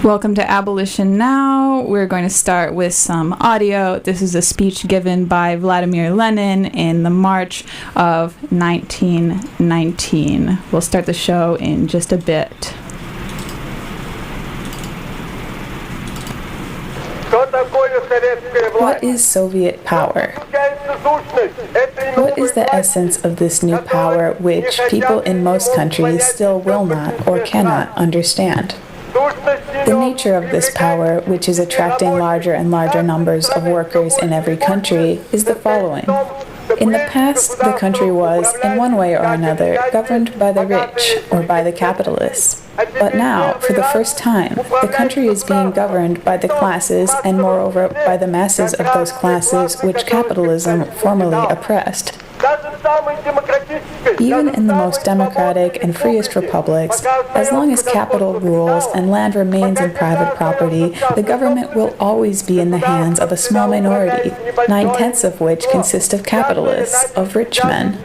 Welcome to Abolition Now. We're going to start with some audio. This is a speech given by Vladimir Lenin in the March of 1919. We'll start the show in just a bit. What is Soviet power? What is the essence of this new power which people in most countries still will not or cannot understand? The nature of this power, which is attracting larger and larger numbers of workers in every country, is the following. In the past, the country was, in one way or another, governed by the rich or by the capitalists. But now, for the first time, the country is being governed by the classes and moreover by the masses of those classes which capitalism formerly oppressed. Even in the most democratic and freest republics, as long as capital rules and land remains in private property, the government will always be in the hands of a small minority, 9/10 of which consist of capitalists, of rich men.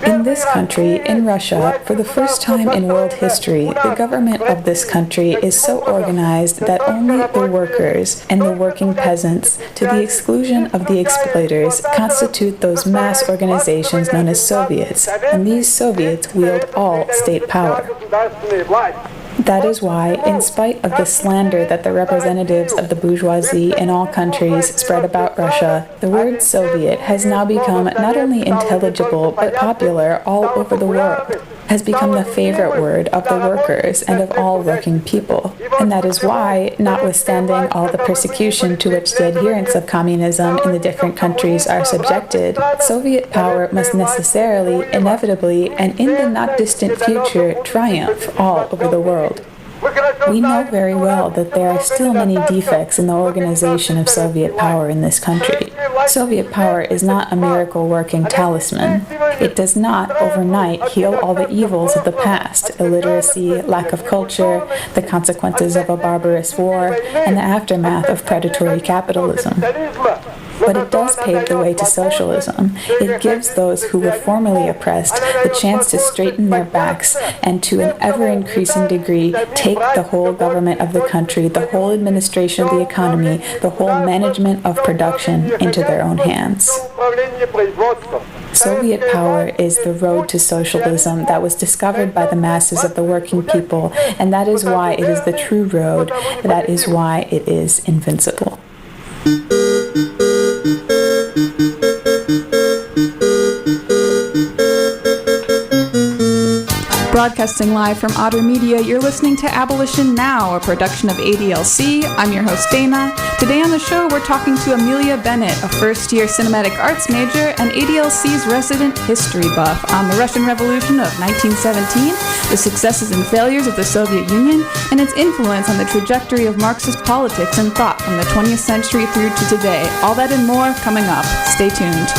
In this country, in Russia, for the first time in world history, the government of this country is so organized that only the workers and the working peasants, to the exclusion of the exploiters, constitute those mass organizations known as Soviets, and these Soviets wield all state power. That is why, in spite of the slander that the representatives of the bourgeoisie in all countries spread about Russia, the word Soviet has now become not only intelligible but popular all over the world, has become the favorite word of the workers and of all working people. And that is why, notwithstanding all the persecution to which the adherents of communism in the different countries are subjected, Soviet power must necessarily, inevitably, and in the not distant future, triumph all over the world. We know very well that there are still many defects in the organization of Soviet power in this country. Soviet power is not a miracle-working talisman. It does not, overnight, heal all the evils of the past: illiteracy, lack of culture, the consequences of a barbarous war, and the aftermath of predatory capitalism. But it does pave the way to socialism. It gives those who were formerly oppressed the chance to straighten their backs and to an ever-increasing degree take the whole government of the country, the whole administration of the economy, the whole management of production into their own hands. Soviet power is the road to socialism that was discovered by the masses of the working people, and that is why it is the true road. That is why it is invincible. Broadcasting live from Otter Media, you're listening to Abolition Now, a production of ADLC. I'm your host, Dana. Today on the show, we're talking to Amelia Bennett, a first-year cinematic arts major and ADLC's resident history buff, on the Russian Revolution of 1917, the successes and failures of the Soviet Union, and its influence on the trajectory of Marxist politics and thought from the 20th century through to today. All that and more coming up. Stay tuned.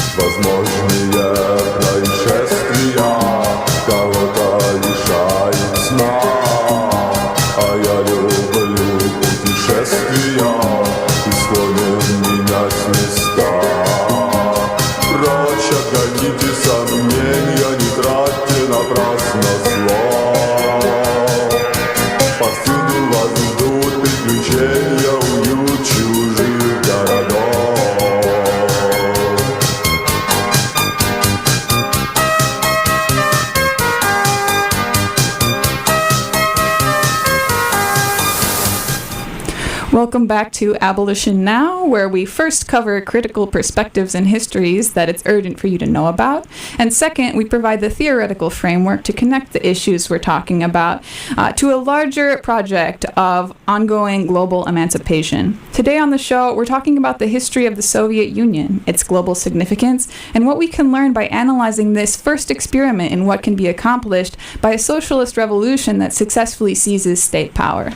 Welcome back to Abolition Now, where we first cover critical perspectives and histories that it's urgent for you to know about, and second, we provide the theoretical framework to connect the issues we're talking about to a larger project of ongoing global emancipation. Today on the show, we're talking about the history of the Soviet Union, its global significance, and what we can learn by analyzing this first experiment in what can be accomplished by a socialist revolution that successfully seizes state power.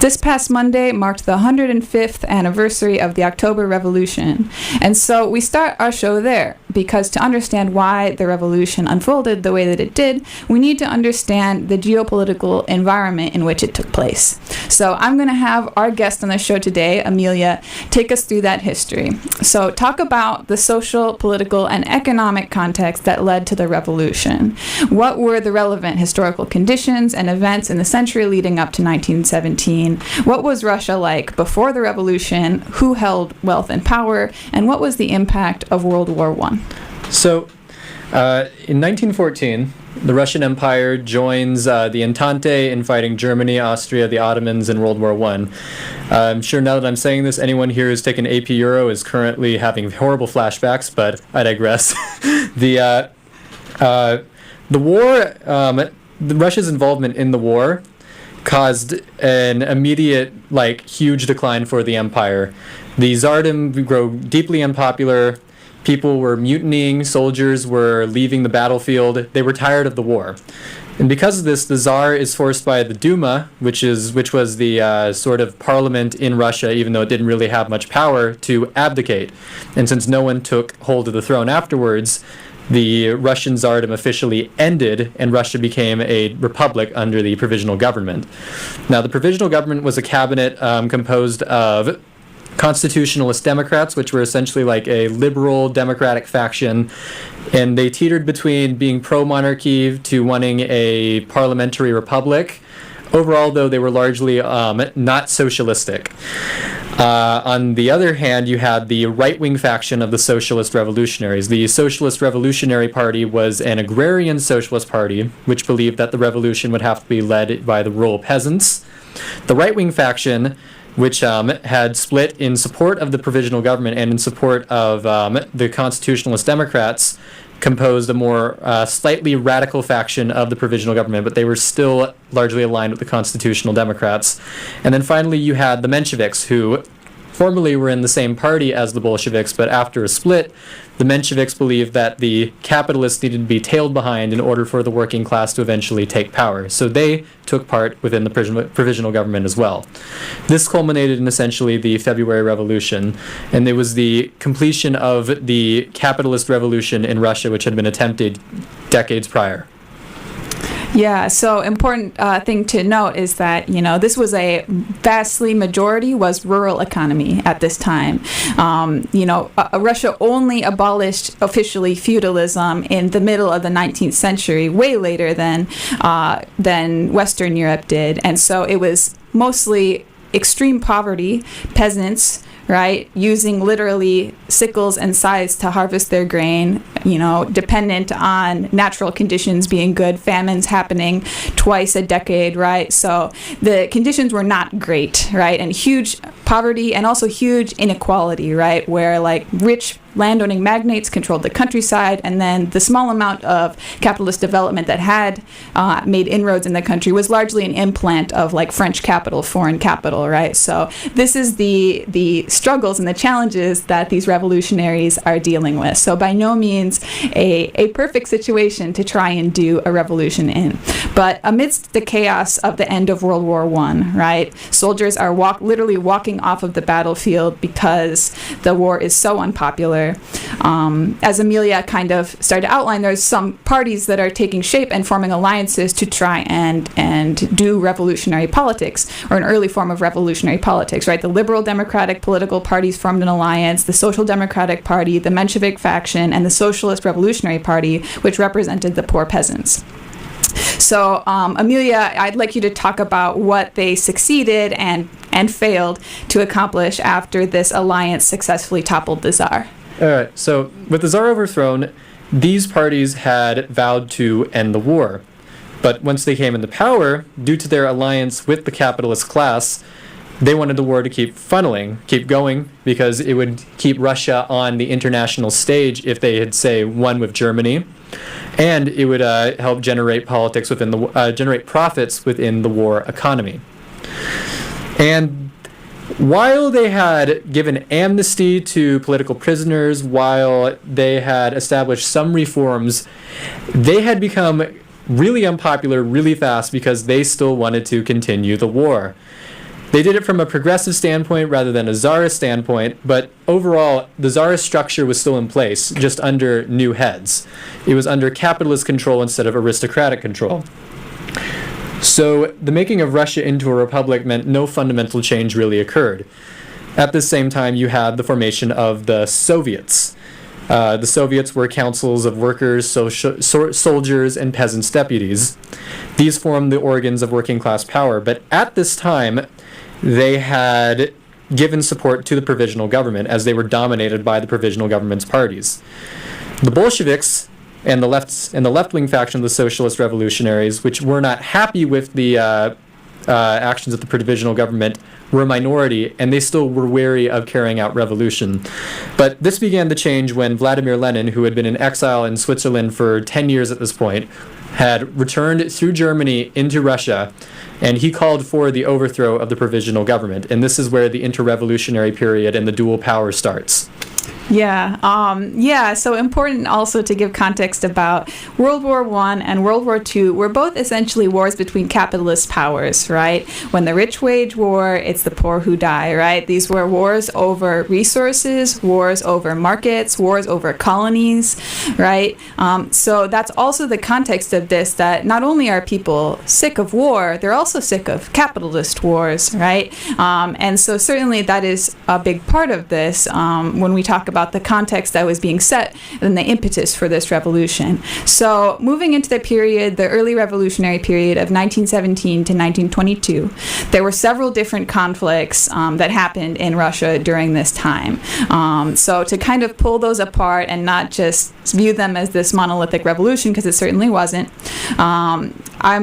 This past Monday marked the 105th anniversary of the October Revolution. And so we start our show there, because to understand why the revolution unfolded the way that it did, we need to understand the geopolitical environment in which it took place. So I'm going to have our guest on the show today, Amelia, take us through that history. So talk about the social, political, and economic context that led to the revolution. What were the relevant historical conditions and events in the century leading up to 1917? What was Russia like before the revolution? Who held wealth and power? And what was the impact of World War I? So, in 1914, the Russian Empire joins the Entente in fighting Germany, Austria, the Ottomans in World War I. I'm sure now that I'm saying this, anyone here who's taken AP Euro is currently having horrible flashbacks, but I digress. The war, Russia's involvement in the war caused an immediate, huge decline for the empire. The Tsardom grew deeply unpopular. People were mutinying, soldiers were leaving the battlefield. They were tired of the war. And because of this, the Tsar is forced by the Duma, which was the sort of parliament in Russia, even though it didn't really have much power, to abdicate. And since no one took hold of the throne afterwards, the Russian Tsardom officially ended, and Russia became a republic under the provisional government. Now, the provisional government was a cabinet composed of constitutionalist Democrats, which were essentially like a liberal democratic faction, and they teetered between being pro-monarchy to wanting a parliamentary republic. Overall, though, they were largely not socialistic. On the other hand, you had the right-wing faction of the Socialist Revolutionaries. The Socialist Revolutionary Party was an agrarian socialist party, which believed that the revolution would have to be led by the rural peasants. The right-wing faction, which had split in support of the provisional government and in support of the constitutionalist Democrats, composed a more slightly radical faction of the provisional government, but they were still largely aligned with the constitutional Democrats. And then finally you had the Mensheviks, who formerly were in the same party as the Bolsheviks, but after a split, the Mensheviks believed that the capitalists needed to be tailed behind in order for the working class to eventually take power. So they took part within the provisional government as well. This culminated in essentially the February Revolution, and it was the completion of the capitalist revolution in Russia, which had been attempted decades prior. Yeah, so important thing to note is that, this was vastly majority was rural economy at this time. Russia only abolished officially feudalism in the middle of the 19th century, way later than Western Europe did. And so it was mostly extreme poverty, peasants, right, using literally sickles and scythes to harvest their grain, dependent on natural conditions being good, famines happening twice a decade, right? So the conditions were not great, right? And huge poverty and also huge inequality, right? Where rich landowning magnates controlled the countryside, and then the small amount of capitalist development that had made inroads in the country was largely an implant of French capital, foreign capital, right? So this is the struggles and the challenges that these revolutionaries are dealing with. So by no means a perfect situation to try and do a revolution in. But amidst the chaos of the end of World War I, right, soldiers are literally walking off of the battlefield because the war is so unpopular. As Amelia kind of started to outline, there's some parties that are taking shape and forming alliances to try and do revolutionary politics, or an early form of revolutionary politics, right? The liberal democratic political parties formed an alliance, the Social Democratic Party, the Menshevik faction, and the Socialist Revolutionary Party, which represented the poor peasants. So, Amelia, I'd like you to talk about what they succeeded and failed to accomplish after this alliance successfully toppled the Tsar. All right, so with the Tsar overthrown, these parties had vowed to end the war. But once they came into power, due to their alliance with the capitalist class, they wanted the war to keep going, because it would keep Russia on the international stage if they had, say, won with Germany, and it would help generate profits within the war economy. And while they had given amnesty to political prisoners, while they had established some reforms, they had become really unpopular really fast because they still wanted to continue the war. They did it from a progressive standpoint rather than a czarist standpoint, but overall, the czarist structure was still in place, just under new heads. It was under capitalist control instead of aristocratic control. So the making of Russia into a republic meant no fundamental change really occurred. At the same time, you had the formation of the Soviets. The Soviets were councils of workers, soldiers, and peasants' deputies. These formed the organs of working class power, but at this time, they had given support to the provisional government as they were dominated by the provisional government's parties. The Bolsheviks and the left-wing faction of the socialist revolutionaries, which were not happy with the actions of the provisional government, were a minority, and they still were wary of carrying out revolution. But this began to change when Vladimir Lenin, who had been in exile in Switzerland for 10 years at this point, had returned through Germany into Russia, and he called for the overthrow of the provisional government. And this is where the inter-revolutionary period and the dual power starts. So important also to give context about World War I and World War II were both essentially wars between capitalist powers, right? When the rich wage war, it's the poor who die, right? These were wars over resources, wars over markets, wars over colonies, right? So that's also the context of this, that not only are people sick of war, they're also sick of capitalist wars, right? And so certainly that is a big part of this when we talk about the context that was being set and the impetus for this revolution. So moving into the period, the early revolutionary period of 1917 to 1922, there were several different conflicts that happened in Russia during this time. So to kind of pull those apart and not just view them as this monolithic revolution, because it certainly wasn't, I'm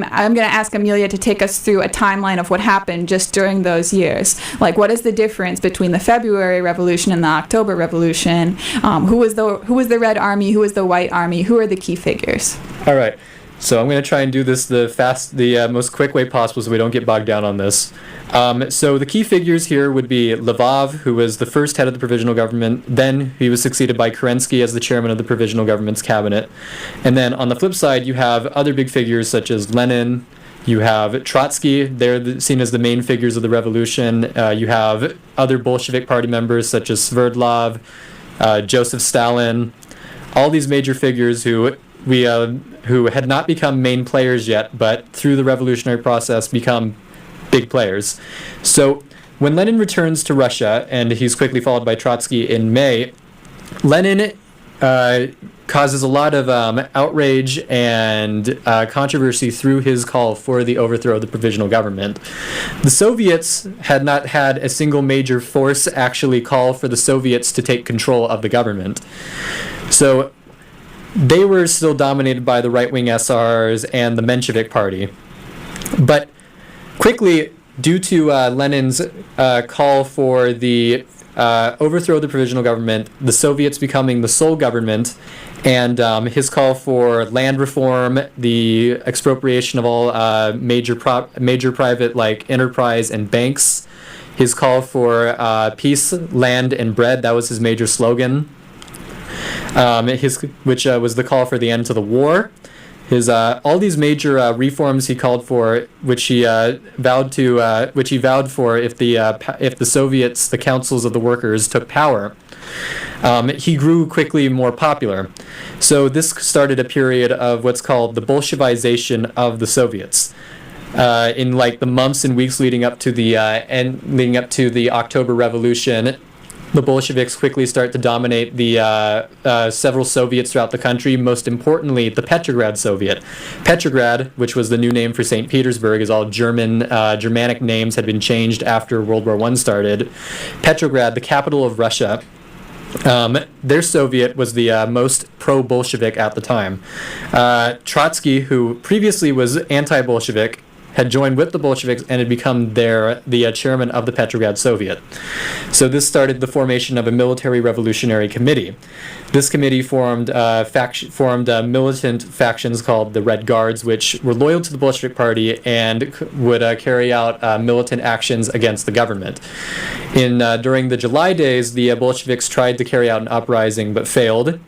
going to ask Amelia to take us through a timeline of what happened just during those years. Like, what is the difference between the February Revolution and the October Revolution? Who was the Red Army? Who was the White Army? Who are the key figures? All right. So I'm going to try and do this the most quick way possible so we don't get bogged down on this. So the key figures here would be Lvov, who was the first head of the provisional government. Then he was succeeded by Kerensky as the chairman of the provisional government's cabinet. And then on the flip side, you have other big figures such as Lenin. You have Trotsky. They're seen as the main figures of the revolution. You have other Bolshevik party members such as Sverdlov, Joseph Stalin, all these major figures who had not become main players yet, but through the revolutionary process become big players. So when Lenin returns to Russia, and he's quickly followed by Trotsky in May, Lenin causes a lot of outrage and controversy through his call for the overthrow of the provisional government. The Soviets had not had a single major force actually call for the Soviets to take control of the government. So they were still dominated by the right-wing SRs and the Menshevik party. But quickly, due to Lenin's call for the overthrow of the provisional government, the Soviets becoming the sole government, and his call for land reform, the expropriation of all major private enterprise and banks, his call for peace, land, and bread, that was his major slogan, which was the call for the end to the war. His all these major reforms he called for, which he vowed for if the Soviets, the councils of the workers, took power. He grew quickly more popular. So this started a period of what's called the Bolshevization of the Soviets. In the months and weeks leading up to the October Revolution, the Bolsheviks quickly start to dominate the several Soviets throughout the country, most importantly, the Petrograd Soviet. Petrograd, which was the new name for St. Petersburg, as all Germanic names had been changed after World War I started. Petrograd, the capital of Russia, their Soviet was the most pro-Bolshevik at the time. Trotsky, who previously was anti-Bolshevik, had joined with the Bolsheviks and had become the chairman of the Petrograd Soviet. So this started the formation of a military revolutionary committee. This committee formed militant factions called the Red Guards, which were loyal to the Bolshevik Party and would carry out militant actions against the government. During the July days, the Bolsheviks tried to carry out an uprising but failed.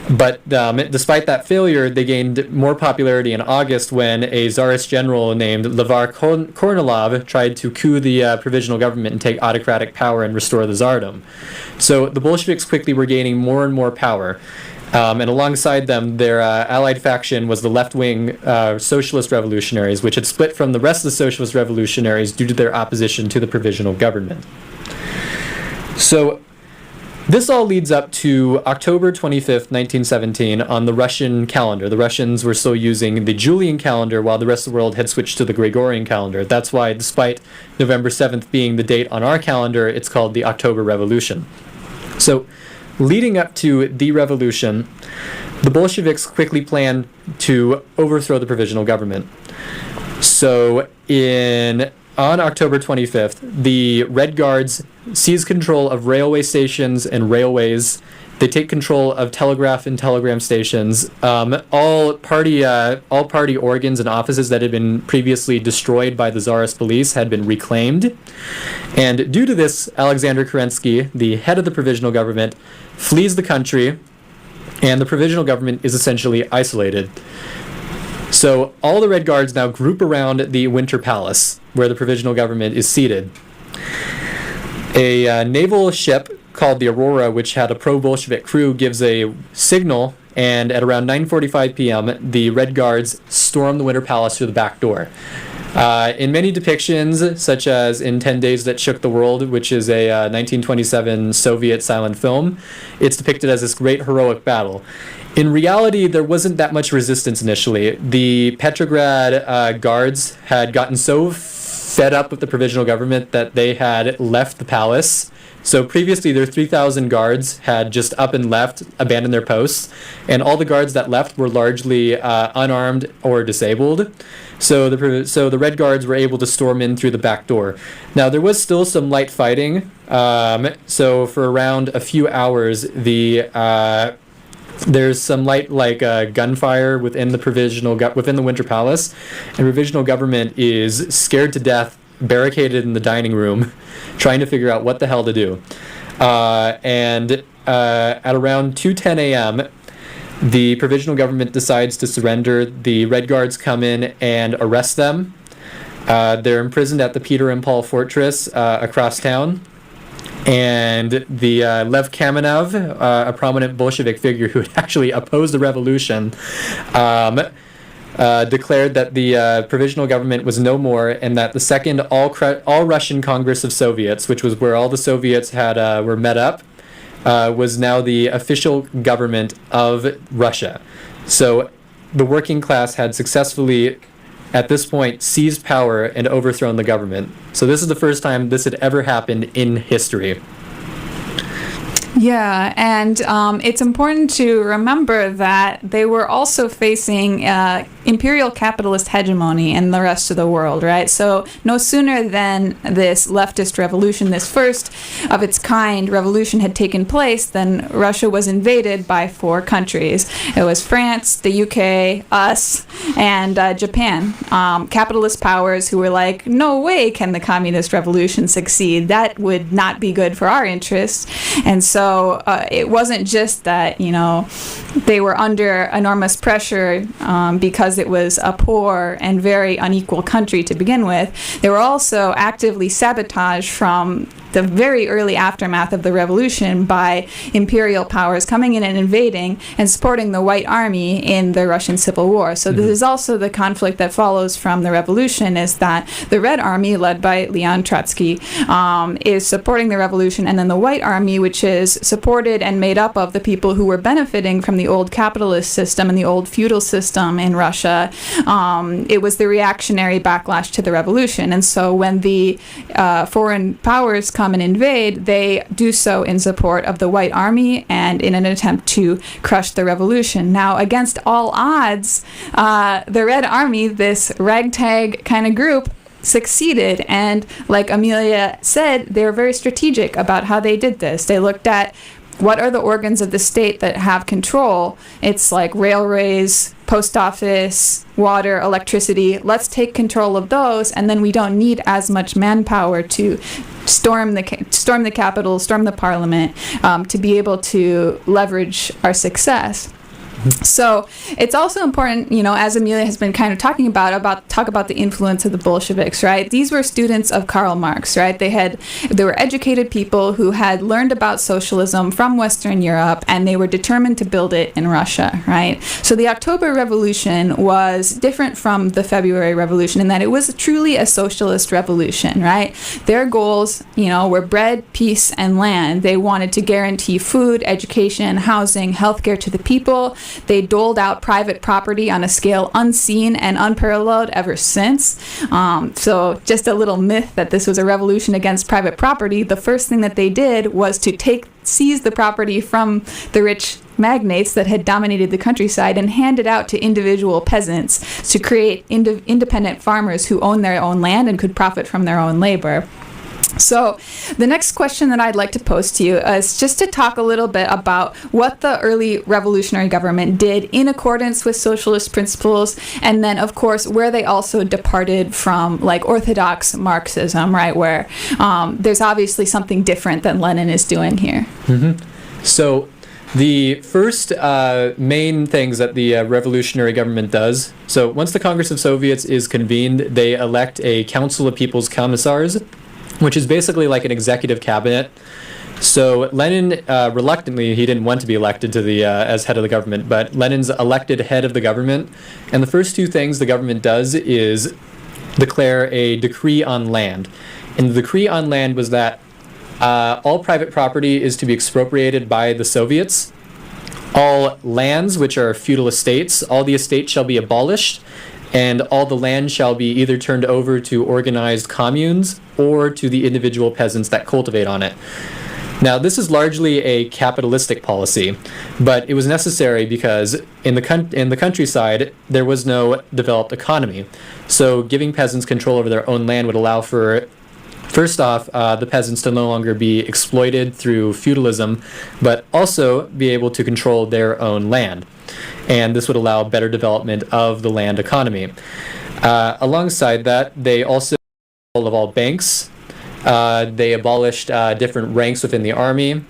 But despite that failure, they gained more popularity in August when a Tsarist general named Levar Kornilov tried to coup the provisional government and take autocratic power and restore the Tsardom. So the Bolsheviks quickly were gaining more and more power. And alongside them, their allied faction was the left-wing socialist revolutionaries, which had split from the rest of the socialist revolutionaries due to their opposition to the provisional government. So this all leads up to October 25th, 1917, on the Russian calendar. The Russians were still using the Julian calendar while the rest of the world had switched to the Gregorian calendar. That's why, despite November 7th being the date on our calendar, it's called the October Revolution. So, leading up to the revolution, the Bolsheviks quickly planned to overthrow the provisional government. So, on October 25th, the Red Guards seize control of railway stations and railways. They take control of telegraph and telegram stations. All party organs and offices that had been previously destroyed by the Tsarist police had been reclaimed. And due to this, Alexander Kerensky, the head of the provisional government, flees the country, and the provisional government is essentially isolated. So all the Red Guards now group around the Winter Palace, where the provisional government is seated. A naval ship called the Aurora, which had a pro-Bolshevik crew, gives a signal, and at around 9:45 p.m., the Red Guards storm the Winter Palace through the back door. In many depictions, such as in 10 Days That Shook the World, which is a 1927 Soviet silent film, it's depicted as this great heroic battle. In reality, there wasn't that much resistance initially. The Petrograd guards had gotten so fed up with the provisional government that they had left the palace. So previously, their 3,000 guards had just up and left, abandoned their posts, and all the guards that left were largely unarmed or disabled. So the Red Guards were able to storm in through the back door. Now, there was still some light fighting. So for around a few hours, there's some light gunfire within the Winter Palace, and provisional government is scared to death, barricaded in the dining room, trying to figure out what the hell to do. And at around 2:10 a.m., the provisional government decides to surrender. The Red Guards come in and arrest them. They're imprisoned at the Peter and Paul Fortress across town. And the Lev Kamenev, a prominent Bolshevik figure who had actually opposed the revolution, declared that the provisional government was no more, and that the second all-Russian Congress of Soviets, which was where all the Soviets were met up, was now the official government of Russia. So the working class had successfully, at this point, seized power and overthrown the government. So this is the first time this had ever happened in history. Yeah, and it's important to remember that they were also facing imperial capitalist hegemony in the rest of the world, right? So no sooner than this leftist revolution, this first of its kind revolution had taken place, than Russia was invaded by 4 countries. It was France, the UK, us, and Japan. Capitalist powers who were like, no way can the communist revolution succeed. That would not be good for our interests. And so it wasn't just that, they were under enormous pressure because it was a poor and very unequal country to begin with. They were also actively sabotaged from the very early aftermath of the revolution by imperial powers coming in and invading and supporting the White Army in the Russian Civil War. So this is also the conflict that follows from the revolution, is that the Red Army, led by Leon Trotsky, is supporting the revolution, and then the White Army, which is supported and made up of the people who were benefiting from the old capitalist system and the old feudal system in Russia. It was the reactionary backlash to the revolution. And so when the foreign powers come and invade, they do so in support of the White Army and in an attempt to crush the revolution. Now, against all odds, the Red Army, this ragtag kind of group, succeeded. And like Amelia said, they were very strategic about how they did this. They looked at what are the organs of the state that have control. It's like railways, post office, water, electricity. Let's take control of those, and then we don't need as much manpower to storm the Capitol, storm the Parliament, to be able to leverage our success. So it's also important, as Amelia has been kind of talking about the influence of the Bolsheviks, right? These were students of Karl Marx, right? They were educated people who had learned about socialism from Western Europe, and they were determined to build it in Russia, right? So the October Revolution was different from the February Revolution in that it was truly a socialist revolution, right? Their goals, were bread, peace, and land. They wanted to guarantee food, education, housing, healthcare to the people. They doled out private property on a scale unseen and unparalleled ever since. So just a little myth that this was a revolution against private property. The first thing that they did was to seize the property from the rich magnates that had dominated the countryside and hand it out to individual peasants to create independent farmers who owned their own land and could profit from their own labor. So the next question that I'd like to pose to you is just to talk a little bit about what the early revolutionary government did in accordance with socialist principles, and then, of course, where they also departed from, like, orthodox Marxism, right, where there's obviously something different than Lenin is doing here. So the first main things that the revolutionary government does, so once the Congress of Soviets is convened, they elect a Council of People's Commissars, which is basically like an executive cabinet. So Lenin, reluctantly, he didn't want to be elected to the as head of the government, but Lenin's elected head of the government. And the first two things the government does is declare a decree on land. And the decree on land was that all private property is to be expropriated by the Soviets. All lands, which are feudal estates, all the estates shall be abolished, and all the land shall be either turned over to organized communes or to the individual peasants that cultivate on it. Now, this is largely a capitalistic policy, but it was necessary because in the countryside, there was no developed economy. So giving peasants control over their own land would allow for, first off, the peasants to no longer be exploited through feudalism, but also be able to control their own land. And this would allow better development of the land economy. Alongside that, they also of all banks. They abolished different ranks within the army.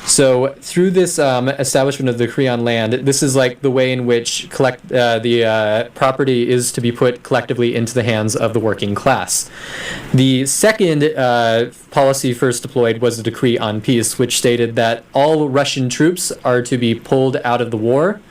So through this establishment of the decree on land, this is like the way in which the property is to be put collectively into the hands of the working class. The second policy first deployed was the decree on peace, which stated that all Russian troops are to be pulled out of the war,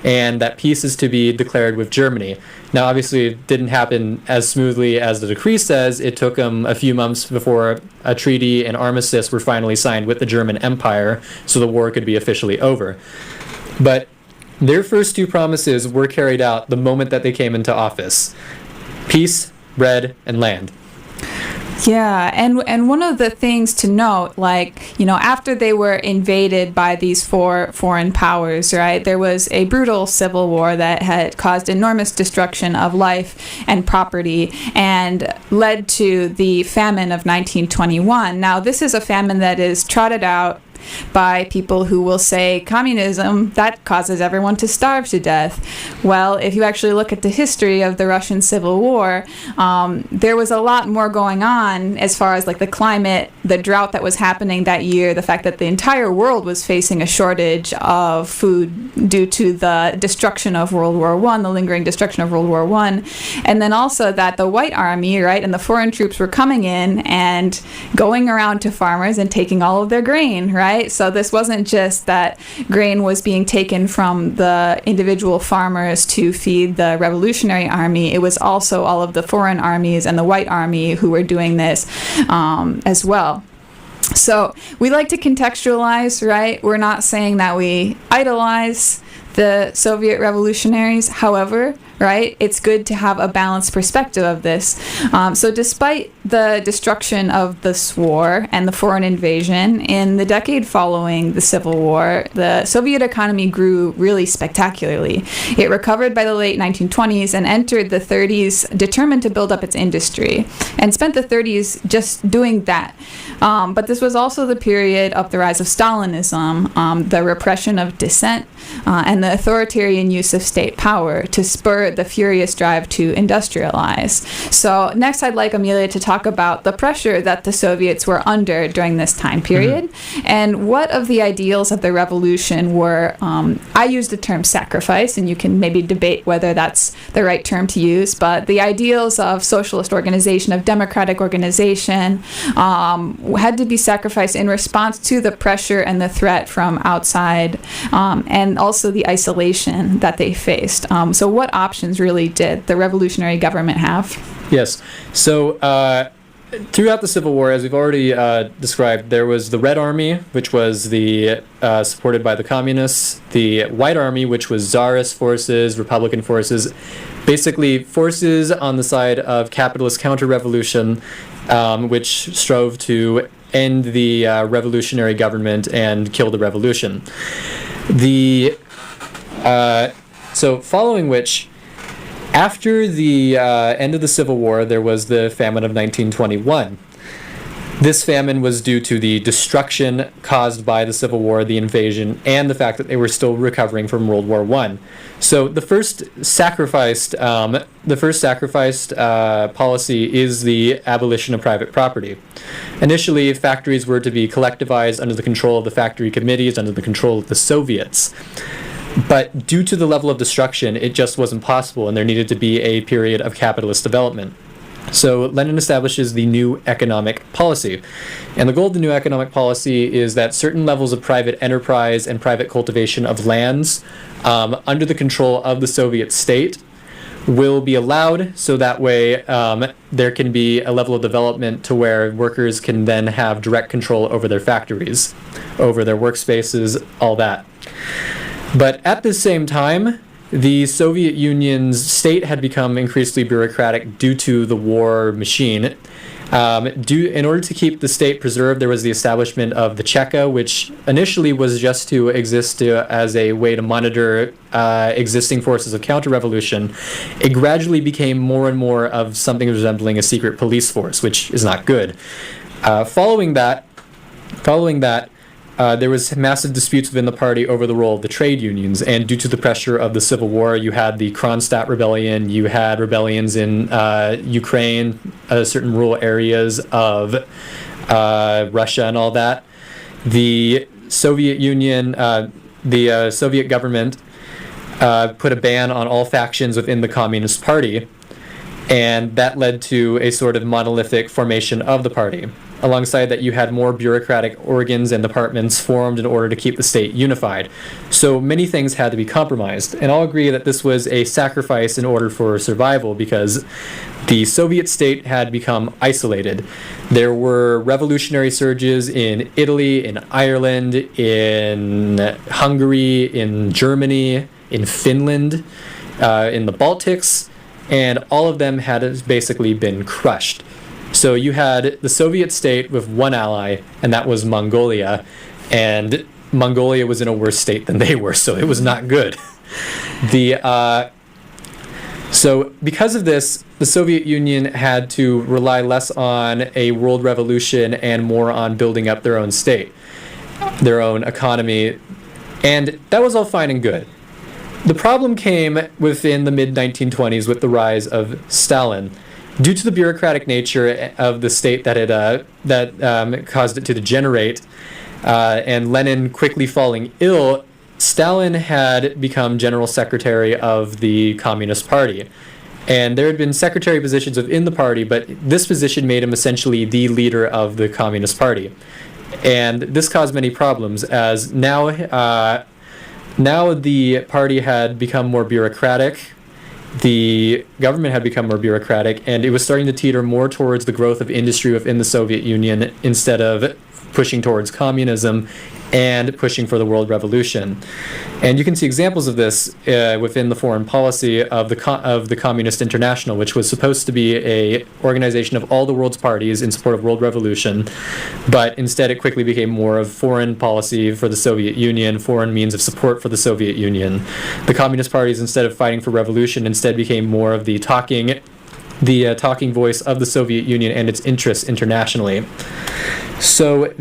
and that peace is to be declared with Germany. Now, obviously, it didn't happen as smoothly as the decree says. It took them a few months before a treaty and armistice were finally signed with the German Empire, so the war could be officially over. But their first two promises were carried out the moment that they came into office. Peace, bread, and land. Yeah, and one of the things to note, after they were invaded by these four foreign powers, right, there was a brutal civil war that had caused enormous destruction of life and property and led to the famine of 1921. Now, this is a famine that is trotted out by people who will say communism, that causes everyone to starve to death. Well, if you actually look at the history of the Russian Civil War, there was a lot more going on as far as the climate, the drought that was happening that year, the fact that the entire world was facing a shortage of food due to the destruction of World War I, the lingering destruction of World War I, and then also that the White Army, right, and the foreign troops were coming in and going around to farmers and taking all of their grain, right? So this wasn't just that grain was being taken from the individual farmers to feed the Revolutionary Army. It was also all of the foreign armies and the White Army who were doing this as well. So we like to contextualize, right? We're not saying that we idolize the Soviet revolutionaries. However, right, it's good to have a balanced perspective of this. So despite the destruction of this war and the foreign invasion, in the decade following the Civil War, the Soviet economy grew really spectacularly. It recovered by the late 1920s and entered the 30s determined to build up its industry, and spent the 30s just doing that. But this was also the period of the rise of Stalinism, the repression of dissent, and the authoritarian use of state power to spur spurred the furious drive to industrialize. So next I'd like Amelia to talk about the pressure that the Soviets were under during this time period, and what of the ideals of the revolution were, I use the term sacrifice, and you can maybe debate whether that's the right term to use, but the ideals of socialist organization, of democratic organization, had to be sacrificed in response to the pressure and the threat from outside, and also the isolation that they faced. So what options really did the revolutionary government have? Yes. So throughout the Civil War, as we've already described, there was the Red Army, which was supported by the communists, the White Army, which was Tsarist forces, Republican forces, basically forces on the side of capitalist counter-revolution, which strove to end the revolutionary government and kill the revolution. So following which, after the end of the Civil War, there was the famine of 1921. This famine was due to the destruction caused by the Civil War, the invasion, and the fact that they were still recovering from World War I. So the first sacrificed policy is the abolition of private property. Initially, factories were to be collectivized under the control of the factory committees, under the control of the Soviets. But due to the level of destruction, it just wasn't possible, and there needed to be a period of capitalist development. So Lenin establishes the new economic policy. And the goal of the new economic policy is that certain levels of private enterprise and private cultivation of lands under the control of the Soviet state will be allowed, so that way there can be a level of development to where workers can then have direct control over their factories, over their workspaces, all that. But at the same time, the Soviet Union's state had become increasingly bureaucratic due to the war machine. In order to keep the state preserved, there was the establishment of the Cheka, which initially was just to exist as a way to monitor existing forces of counter-revolution. It gradually became more and more of something resembling a secret police force, which is not good. Following that, there was massive disputes within the party over the role of the trade unions, and due to the pressure of the Civil War, you had the Kronstadt Rebellion, you had rebellions in Ukraine, certain rural areas of Russia and all that. The Soviet Union, the Soviet government put a ban on all factions within the Communist Party, and that led to a sort of monolithic formation of the party. Alongside that, you had more bureaucratic organs and departments formed in order to keep the state unified. So many things had to be compromised, and I'll agree that this was a sacrifice in order for survival, because the Soviet state had become isolated. There were revolutionary surges in Italy, in Ireland, in Hungary, in Germany, in Finland, in the Baltics, and all of them had basically been crushed. So you had the Soviet state with one ally, and that was Mongolia, and Mongolia was in a worse state than they were, so it was not good. So because of this, the Soviet Union had to rely less on a world revolution and more on building up their own state, their own economy, and that was all fine and good. The problem came within the mid-1920s with the rise of Stalin. Due to the bureaucratic nature of the state that caused it to degenerate, and Lenin quickly falling ill, Stalin had become general secretary of the Communist Party. And there had been secretary positions within the party, but this position made him essentially the leader of the Communist Party. And this caused many problems, as now the party had become more bureaucratic, the government had become more bureaucratic, and it was starting to teeter more towards the growth of industry within the Soviet Union instead of pushing towards communism and pushing for the world revolution. And you can see examples of this within the foreign policy of the Communist International, which was supposed to be an organization of all the world's parties in support of world revolution, but instead it quickly became more of foreign policy for the Soviet Union, foreign means of support for the Soviet Union. The Communist parties, instead of fighting for revolution, instead became more of the talking voice of the Soviet Union and its interests internationally. So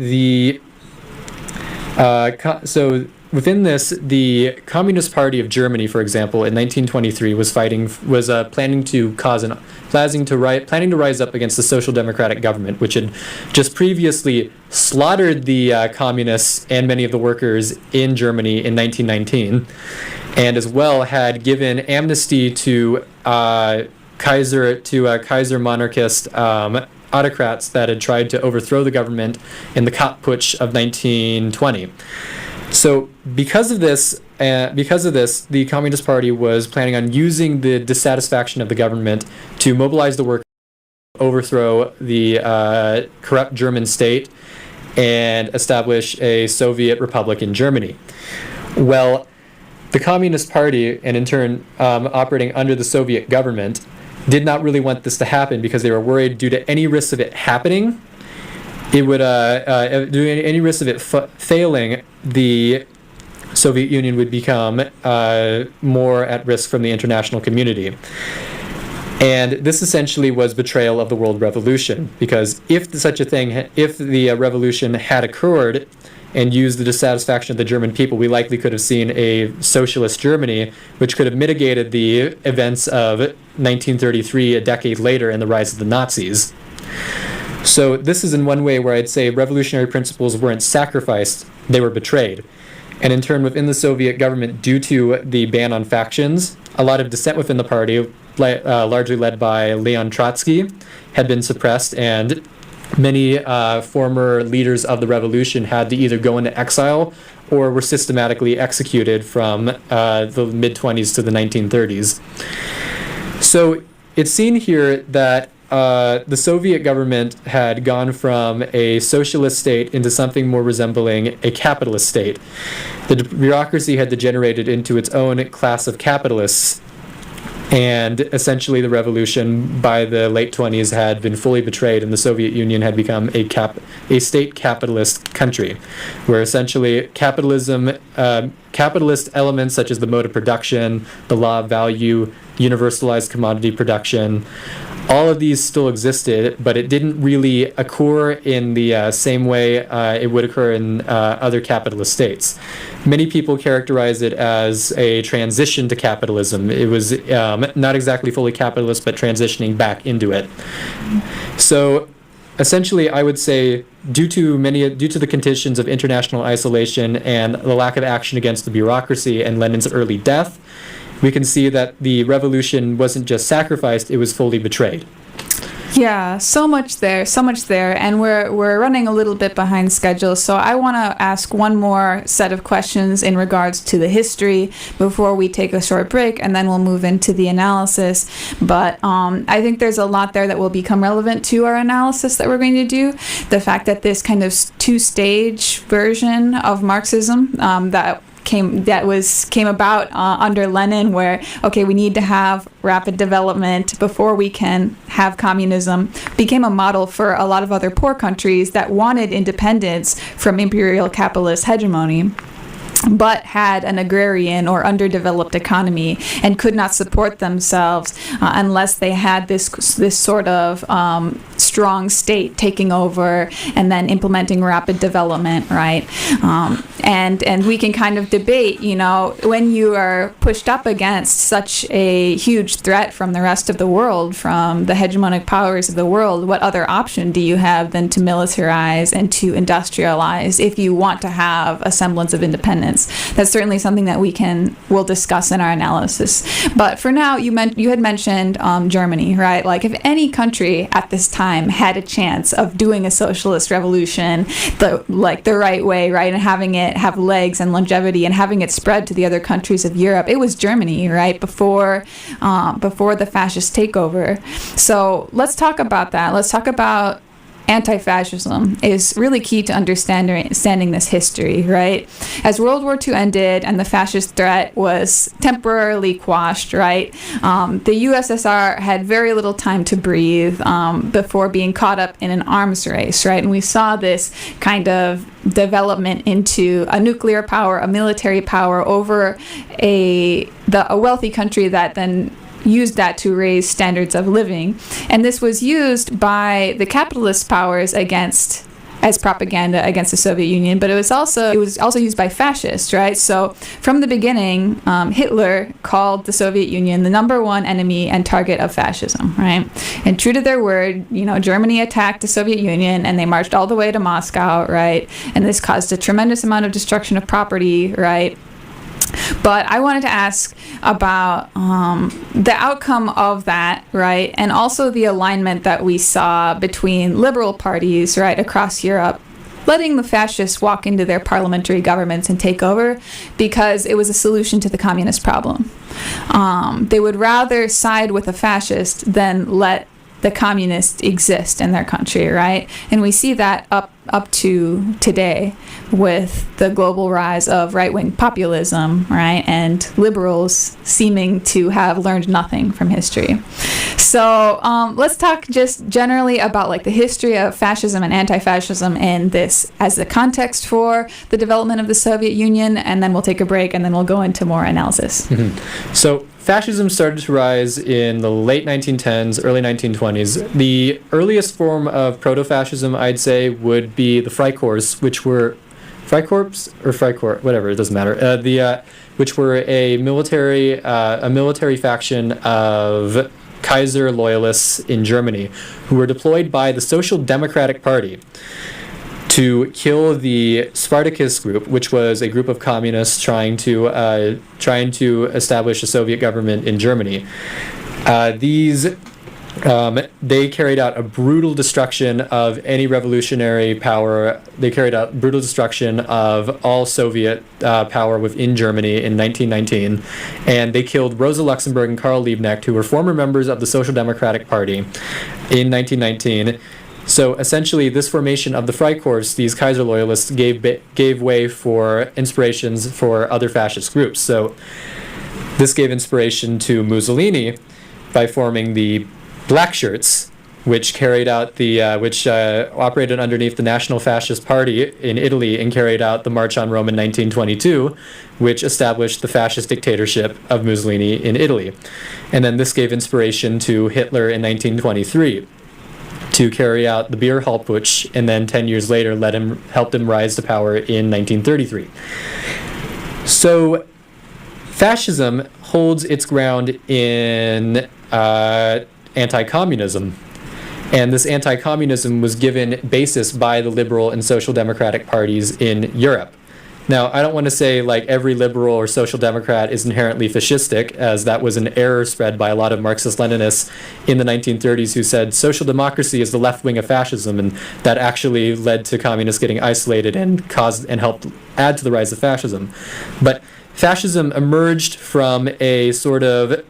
within this, the Communist Party of Germany, for example, in 1923 was planning to rise up against the Social Democratic government, which had just previously slaughtered the communists and many of the workers in Germany in 1919, and as well had given amnesty to Kaiser monarchist autocrats that had tried to overthrow the government in the Kapp Putsch of 1920. So because of this, the Communist Party was planning on using the dissatisfaction of the government to mobilize the workers, overthrow the corrupt German state, and establish a Soviet republic in Germany. Well, the Communist Party, and in turn operating under the Soviet government, did not really want this to happen because they were worried due to any risk of it happening, it would due to any risk of it failing, the Soviet Union would become more at risk from the international community. And this essentially was betrayal of the world revolution, because if the revolution had occurred and used the dissatisfaction of the German people, we likely could have seen a socialist Germany, which could have mitigated the events of 1933 a decade later and the rise of the Nazis. So this is in one way where I'd say revolutionary principles weren't sacrificed, they were betrayed. And in turn, within the Soviet government, due to the ban on factions, a lot of dissent within the party, largely led by Leon Trotsky, had been suppressed, and many former leaders of the revolution had to either go into exile or were systematically executed from the mid-20s to the 1930s. So it's seen here that the Soviet government had gone from a socialist state into something more resembling a capitalist state. The bureaucracy had degenerated into its own class of capitalists, and essentially the revolution by the late 20s had been fully betrayed, and the Soviet Union had become a state capitalist country, where essentially capitalist elements such as the mode of production, the law of value, universalized commodity production, all of these still existed, but it didn't really occur in the same way it would occur in other capitalist states. Many people characterize it as a transition to capitalism. It was not exactly fully capitalist, but transitioning back into it. So essentially, I would say, due to the conditions of international isolation and the lack of action against the bureaucracy and Lenin's early death, we can see that the revolution wasn't just sacrificed, it was fully betrayed. Yeah, so much there, and we're running a little bit behind schedule, so I want to ask one more set of questions in regards to the history before we take a short break, and then we'll move into the analysis. But I think there's a lot there that will become relevant to our analysis that we're going to do. The fact that this kind of two-stage version of Marxism that came about under Lenin, where, okay, we need to have rapid development before we can have communism, became a model for a lot of other poor countries that wanted independence from imperial capitalist hegemony, but had an agrarian or underdeveloped economy and could not support themselves unless they had this sort of strong state taking over and then implementing rapid development, right? And we can kind of debate, when you are pushed up against such a huge threat from the rest of the world, from the hegemonic powers of the world, what other option do you have than to militarize and to industrialize if you want to have a semblance of independence? That's certainly something that we'll discuss in our analysis. But for now, you had mentioned Germany, right? Like, if any country at this time had a chance of doing a socialist revolution the right way, right, and having it have legs and longevity and having it spread to the other countries of Europe, it was Germany, right, before the fascist takeover. So let's talk about that. Let's talk about anti-fascism is really key to understanding this history, right? As World War II ended and the fascist threat was temporarily quashed, right, the USSR had very little time to breathe before being caught up in an arms race, right? And we saw this kind of development into a nuclear power, a military power over a wealthy country that then used that to raise standards of living. And this was used by the capitalist powers against as propaganda against the Soviet Union, but it was also used by fascists, right? So from the beginning, Hitler called the Soviet Union the number one enemy and target of fascism, right? And true to their word, Germany attacked the Soviet Union and they marched all the way to Moscow, right? And this caused a tremendous amount of destruction of property, right? But I wanted to ask about the outcome of that, right? And also the alignment that we saw between liberal parties, right, across Europe, letting the fascists walk into their parliamentary governments and take over because it was a solution to the communist problem. They would rather side with a fascist than let the communists exist in their country, right? And we see that up to today with the global rise of right-wing populism, right? And liberals seeming to have learned nothing from history. So let's talk just generally about like the history of fascism and anti-fascism and this as the context for the development of the Soviet Union, and then we'll take a break and then we'll go into more analysis. Mm-hmm. So fascism started to rise in the late 1910s, early 1920s. The earliest form of proto-fascism, I'd say, would be the Freikorps, which were Freikorps or Freikorps, whatever, it doesn't matter. Which were a military faction of Kaiser loyalists in Germany, who were deployed by the Social Democratic Party to kill the Spartacus group, which was a group of communists trying to establish a Soviet government in Germany. They carried out a brutal destruction of any revolutionary power. They carried out brutal destruction of all Soviet power within Germany in 1919, and they killed Rosa Luxemburg and Karl Liebknecht, who were former members of the Social Democratic Party, in 1919. So essentially, this formation of the Freikorps, these Kaiser loyalists, gave way for inspirations for other fascist groups. So this gave inspiration to Mussolini by forming the Black Shirts, which carried out which operated underneath the National Fascist Party in Italy and carried out the March on Rome in 1922, which established the fascist dictatorship of Mussolini in Italy. And then this gave inspiration to Hitler in 1923 to carry out the Beer Hall Putsch, and then 10 years later helped him rise to power in 1933. So fascism holds its ground in anti-communism, and this anti-communism was given basis by the liberal and social democratic parties in Europe. Now, I don't want to say like every liberal or social democrat is inherently fascistic, as that was an error spread by a lot of Marxist-Leninists in the 1930s who said social democracy is the left wing of fascism, and that actually led to communists getting isolated and helped add to the rise of fascism. But fascism emerged from a sort of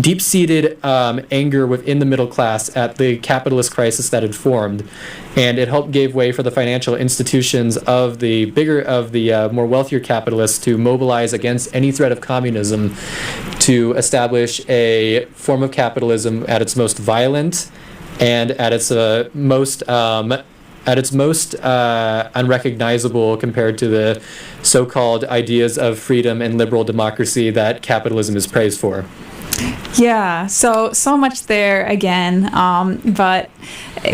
deep-seated anger within the middle class at the capitalist crisis that had formed, and it helped give way for the financial institutions of the more wealthier capitalists to mobilize against any threat of communism, to establish a form of capitalism at its most violent and at its most unrecognizable compared to the so-called ideas of freedom and liberal democracy that capitalism is praised for. Yeah, so much there again, but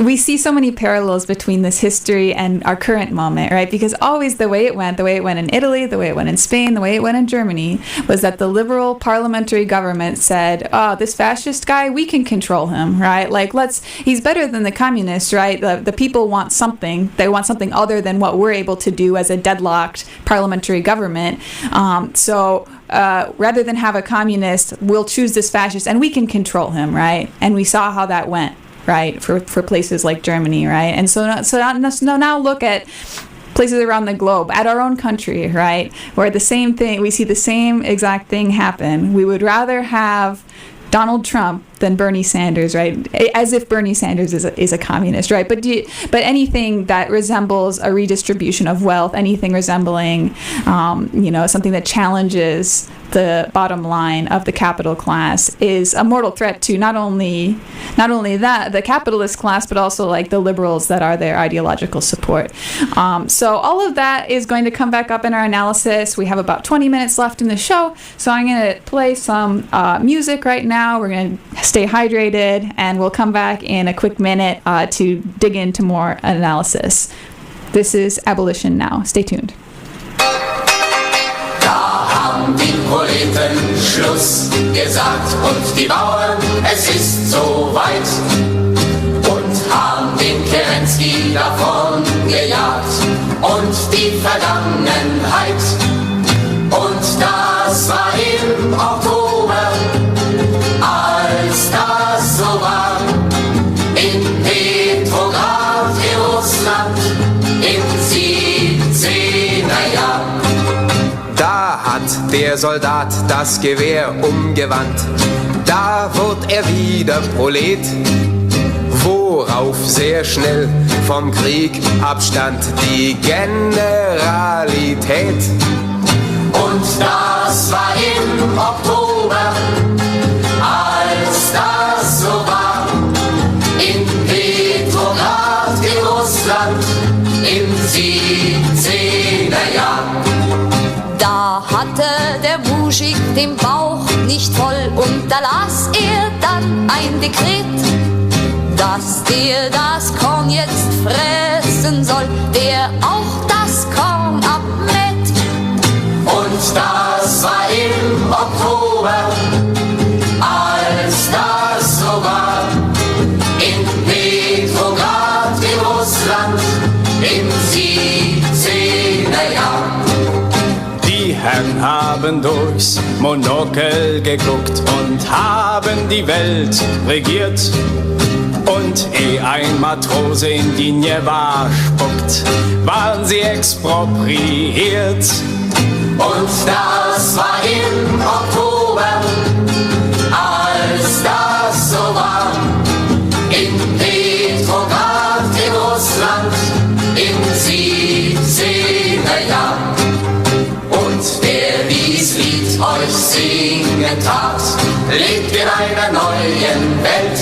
we see so many parallels between this history and our current moment, right? Because always the way it went in Italy, the way it went in Spain, the way it went in Germany, was that the liberal parliamentary government said, oh, this fascist guy, we can control him, right? Like, he's better than the communists, right? The people want something. They want something other than what we're able to do as a deadlocked parliamentary government. Rather than have a communist, we'll choose this fascist and we can control him, right? And we saw how that went, right, for places like Germany, right? And so now look at places around the globe, at our own country, right, where the same thing, we see the same exact thing happen. We would rather have Donald Trump than Bernie Sanders, right? As if Bernie Sanders is a communist, right? But anything that resembles a redistribution of wealth, anything resembling, something that challenges the bottom line of the capital class is a mortal threat to not only that the capitalist class, but also like the liberals that are their ideological support. So all of that is going to come back up in our analysis. We have about 20 minutes left in the show, so I'm going to play some music right now. We're going to stay hydrated, and we'll come back in a quick minute to dig into more analysis. This is Abolition Now. Stay tuned. Da haben die Proleten Schluss gesagt und die Bauern, es ist soweit. Und haben den Kerensky davon gejagt und die Vergangenheit. Und das war im Oktober, als das so war. In Petrograd, in Russland, im 17er Jahr. Da hat der Soldat das Gewehr umgewandt, da wurde er wieder Prolet, worauf sehr schnell vom Krieg abstand die Generalität. Und das war im Oktober, als das so war. In Petrograd, in Russland, im 17er Jahr. Da hatte der Muschik den Bauch nicht voll und da las er dann ein Dekret, dass der das Korn jetzt fressen soll, der auch das Korn abmäht. Und das war im Oktober, als das so war. In Petrograd, in Russland, im 17er Jahr. Die Herren haben durchs Monokel geguckt und haben die Welt regiert. Und ehe ein Matrose in die Neva spuckt, waren sie expropriiert. Und das war im Oktober, als das so war. In Petrograd, in Russland, im 17er Jahr. Und der dies Lied euch singen tat, lebt in einer neuen Welt.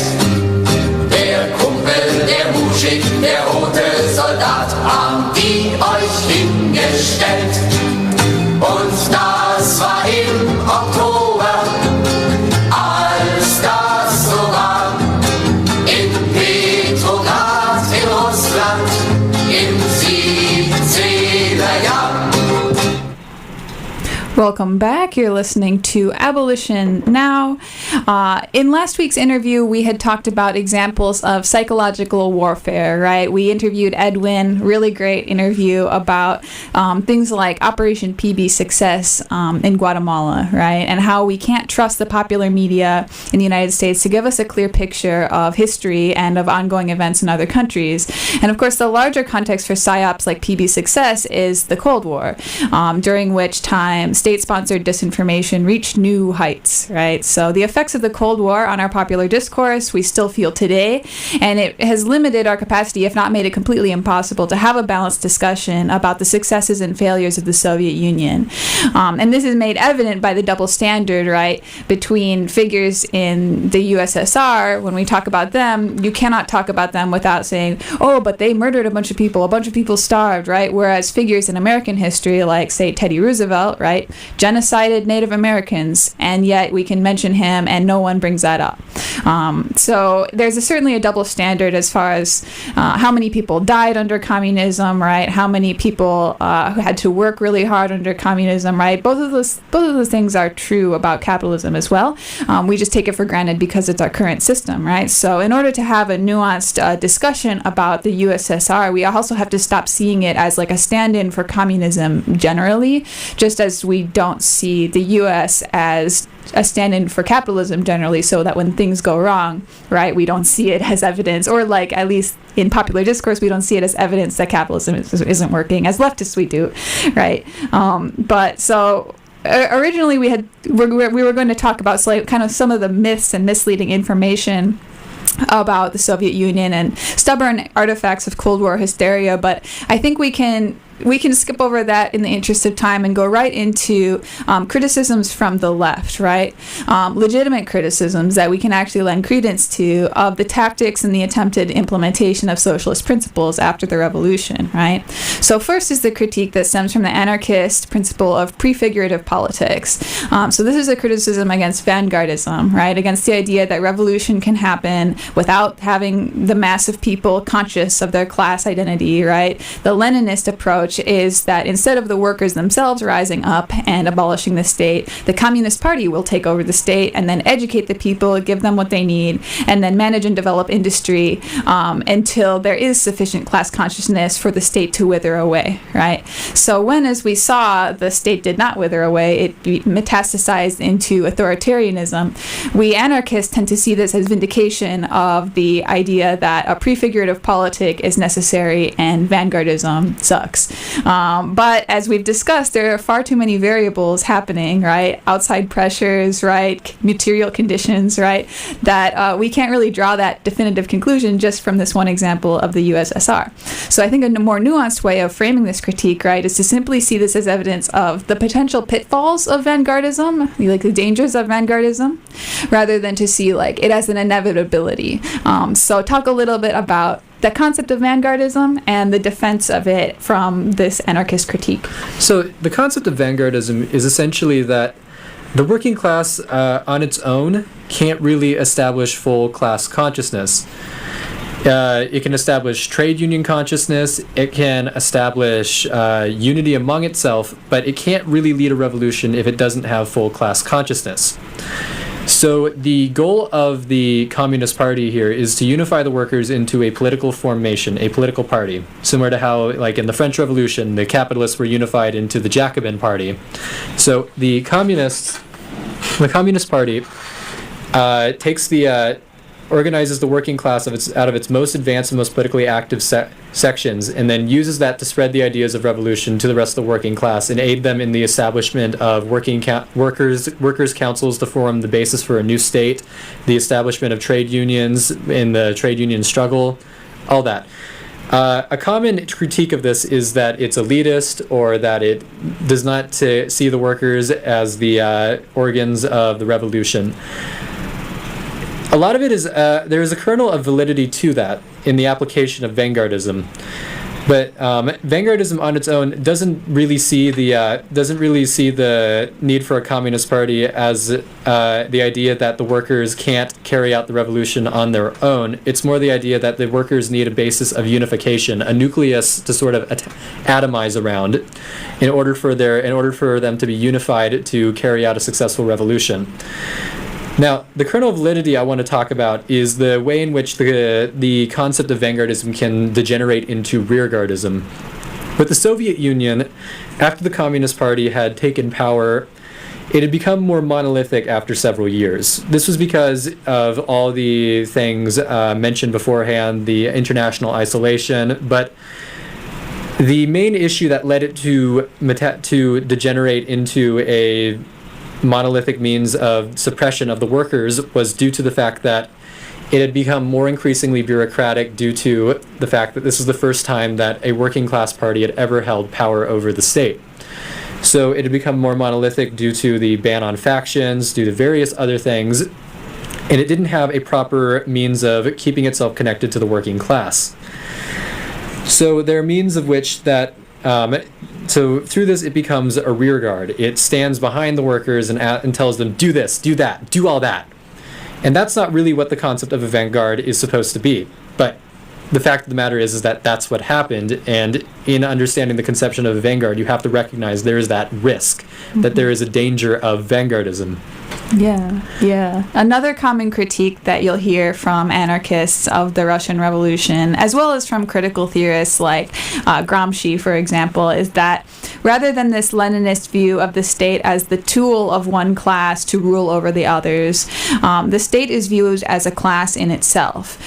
Der Kumpel, der Muschik, der rote Soldat, haben die euch hingestellt. Und das war im Oktober, als das so war. In Petrograd, in Russland, im 17er Jahr. Welcome back. You're listening to Abolition Now. In last week's interview, we had talked about examples of psychological warfare, right? We interviewed Edwin, really great interview about things like Operation PB success in Guatemala, right? And how we can't trust the popular media in the United States to give us a clear picture of history and of ongoing events in other countries. And of course, the larger context for PSYOPs like PB success is the Cold War, during which time state-sponsored disinformation reached new heights, right? So the effects of the Cold War on our popular discourse we still feel today, and it has limited our capacity, if not made it completely impossible, to have a balanced discussion about the successes and failures of the Soviet Union. And this is made evident by the double standard, right, between figures in the USSR. When we talk about them, you cannot talk about them without saying, oh, but they murdered a bunch of people starved, right? Whereas figures in American history, like, say, Teddy Roosevelt, right, genocided Native Americans, and yet we can mention him and no one brings that up. So there's certainly a double standard as far as how many people died under communism, right? How many people who had to work really hard under communism, right? Both of those things are true about capitalism as well. We just take it for granted because it's our current system, right? So in order to have a nuanced discussion about the USSR, we also have to stop seeing it as like a stand-in for communism generally, just as we don't see the U.S. as a stand-in for capitalism generally, so that when things go wrong, right, we don't see it as evidence, or like at least in popular discourse, we don't see it as evidence that capitalism isn't working. As leftists, we do, right? But so originally we were going to talk about kind of some of the myths and misleading information about the Soviet Union and stubborn artifacts of Cold War hysteria, but I think we can we can skip over that in the interest of time and go right into criticisms from the left, right? Legitimate criticisms that we can actually lend credence to of the tactics and the attempted implementation of socialist principles after the revolution, right? So first is the critique that stems from the anarchist principle of prefigurative politics. So this is a criticism against vanguardism, right? Against the idea that revolution can happen without having the mass of people conscious of their class identity, right? The Leninist approach is that instead of the workers themselves rising up and abolishing the state, the Communist Party will take over the state and then educate the people, give them what they need, and then manage and develop industry until there is sufficient class consciousness for the state to wither away, right? So when, as we saw, the state did not wither away, it metastasized into authoritarianism, we anarchists tend to see this as vindication of the idea that a prefigurative politic is necessary and vanguardism sucks. But as we've discussed, there are far too many variables happening, right? Outside pressures, right? Material conditions, right? That we can't really draw that definitive conclusion just from this one example of the USSR. So I think a more nuanced way of framing this critique, right, is to simply see this as evidence of the potential pitfalls of vanguardism, like the dangers of vanguardism, rather than to see like it as an inevitability. So talk a little bit about the concept of vanguardism and the defense of it from this anarchist critique. So the concept of vanguardism is essentially that the working class on its own can't really establish full class consciousness. It can establish trade union consciousness, it can establish unity among itself, but it can't really lead a revolution if it doesn't have full class consciousness. So the goal of the Communist Party here is to unify the workers into a political formation, a political party, similar to how, like in the French Revolution, the capitalists were unified into the Jacobin Party. So the Communist Party takes the organizes the working class out of its most advanced and most politically active sections, and then uses that to spread the ideas of revolution to the rest of the working class and aid them in the establishment of workers' councils to form the basis for a new state, the establishment of trade unions in the trade union struggle, all that. A common critique of this is that it's elitist, or that it does not see the workers as the organs of the revolution. A lot of it is there is a kernel of validity to that in the application of vanguardism, but vanguardism on its own doesn't really see the need for a communist party as the idea that the workers can't carry out the revolution on their own. It's more the idea that the workers need a basis of unification, a nucleus to sort of atomize around, in order for them to be unified to carry out a successful revolution. Now, the kernel of validity I want to talk about is the way in which the concept of vanguardism can degenerate into rearguardism. With the Soviet Union, after the Communist Party had taken power, it had become more monolithic after several years. This was because of all the things mentioned beforehand, the international isolation, but the main issue that led it to degenerate into a monolithic means of suppression of the workers was due to the fact that it had become more increasingly bureaucratic, due to the fact that this was the first time that a working class party had ever held power over the state. So it had become more monolithic due to the ban on factions, due to various other things, and it didn't have a proper means of keeping itself connected to the working class. So there are means of which that so through this, it becomes a rear guard. It stands behind the workers and tells them, do this, do that, do all that. And that's not really what the concept of a vanguard is supposed to be. But the fact of the matter is that that's what happened. And in understanding the conception of a vanguard, you have to recognize there is that risk, that there is a danger of vanguardism. Yeah. Another common critique that you'll hear from anarchists of the Russian Revolution, as well as from critical theorists like Gramsci, for example, is that rather than this Leninist view of the state as the tool of one class to rule over the others, the state is viewed as a class in itself,